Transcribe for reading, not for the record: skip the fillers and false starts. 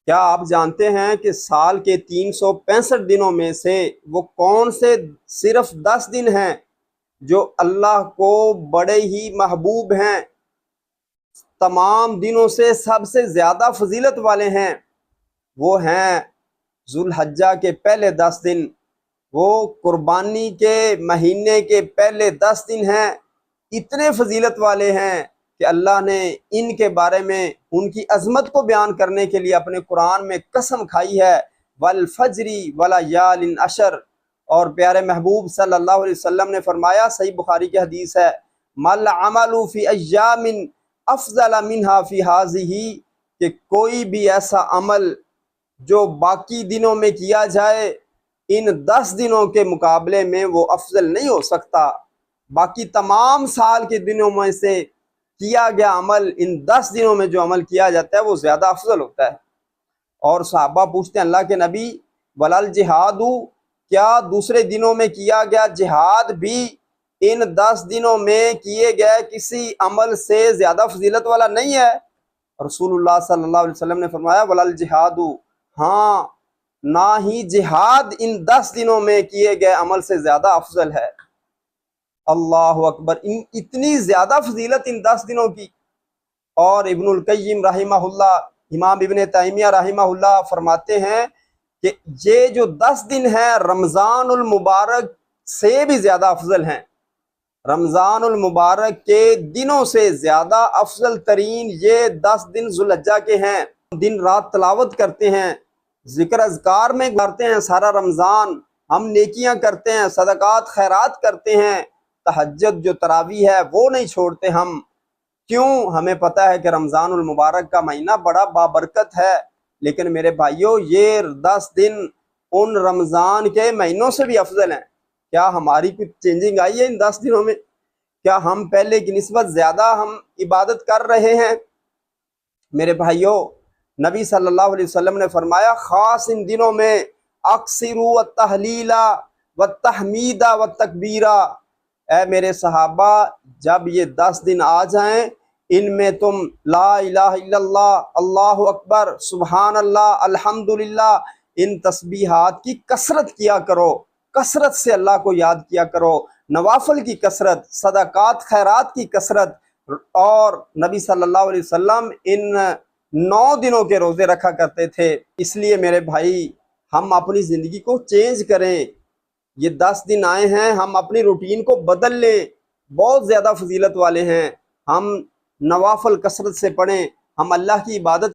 کیا آپ جانتے ہیں کہ سال کے 365 دنوں میں سے وہ کون سے صرف 10 دن ہیں جو اللہ کو بڑے ہی محبوب ہیں، تمام دنوں سے سب سے زیادہ فضیلت والے ہیں؟ وہ ہیں ذو الحجہ کے پہلے 10 دن، وہ قربانی کے مہینے کے پہلے 10 دن ہیں، اتنے فضیلت والے ہیں کہ اللہ نے ان کے بارے میں ان کی عظمت کو بیان کرنے کے لیے اپنے قرآن میں قسم کھائی ہے، والفجر ولیال عشر۔ اور پیارے محبوب صلی اللہ علیہ وسلم نے فرمایا، صحیح بخاری کی حدیث ہے، مل عمل فی ایام افضل منہا فی ہذہ، کہ کوئی بھی ایسا عمل جو باقی دنوں میں کیا جائے ان 10 دنوں کے مقابلے میں وہ افضل نہیں ہو سکتا۔ باقی تمام سال کے دنوں میں سے کیا گیا عمل ان 10 دنوں میں جو عمل کیا جاتا ہے وہ زیادہ افضل ہوتا ہے۔ اور صحابہ پوچھتے ہیں، اللہ کے نبی ولل جہاد، کیا دوسرے دنوں میں کیا گیا جہاد بھی ان 10 دنوں میں کیے گئے کسی عمل سے زیادہ فضیلت والا نہیں ہے؟ رسول اللہ صلی اللہ علیہ وسلم نے فرمایا، ولل جہاد، ہاں، نہ ہی جہاد ان 10 دنوں میں کیے گئے عمل سے زیادہ افضل ہے۔ اللہ اکبر، اتنی زیادہ فضیلت ان 10 دنوں کی۔ اور ابن القیم رحمہ اللہ، امام ابن تیمیہ رحمہ اللہ فرماتے ہیں کہ یہ جو 10 دن ہیں رمضان المبارک سے بھی زیادہ افضل ہیں، رمضان المبارک کے دنوں سے زیادہ افضل ترین یہ 10 دن ذو الحجہ کے ہیں۔ دن رات تلاوت کرتے ہیں، ذکر اذکار میں گزارتے ہیں سارا رمضان، ہم نیکیاں کرتے ہیں، صدقات خیرات کرتے ہیں، تہجد جو تراویح ہے وہ نہیں چھوڑتے ہم۔ کیوں؟ ہمیں پتہ ہے کہ رمضان المبارک کا مہینہ بڑا بابرکت ہے، لیکن میرے بھائیوں یہ 10 دن ان رمضان کے مہینوں سے بھی افضل ہیں۔ کیا ہماری کچھ چینجنگ آئی ہے ان 10 دنوں میں؟ کیا ہم پہلے کی نسبت زیادہ ہم عبادت کر رہے ہیں؟ میرے بھائیوں، نبی صلی اللہ علیہ وسلم نے فرمایا، خاص ان دنوں میں اکثروا التحلیل والتحمید والتکبیرہ، اے میرے صحابہ جب یہ 10 دن آ جائیں ان میں تم لا الہ الا اللہ، اللہ اکبر، سبحان اللہ، الحمدللہ، ان تسبیحات کی کثرت کیا کرو، کثرت سے اللہ کو یاد کیا کرو، نوافل کی کثرت، صدقات خیرات کی کثرت۔ اور نبی صلی اللہ علیہ وسلم ان 9 دنوں کے روزے رکھا کرتے تھے۔ اس لیے میرے بھائی ہم اپنی زندگی کو چینج کریں، یہ 10 دن آئے ہیں، ہم اپنی روٹین کو بدل لیں، بہت زیادہ فضیلت والے ہیں، ہم نوافل کثرت سے پڑھیں، ہم اللہ کی عبادت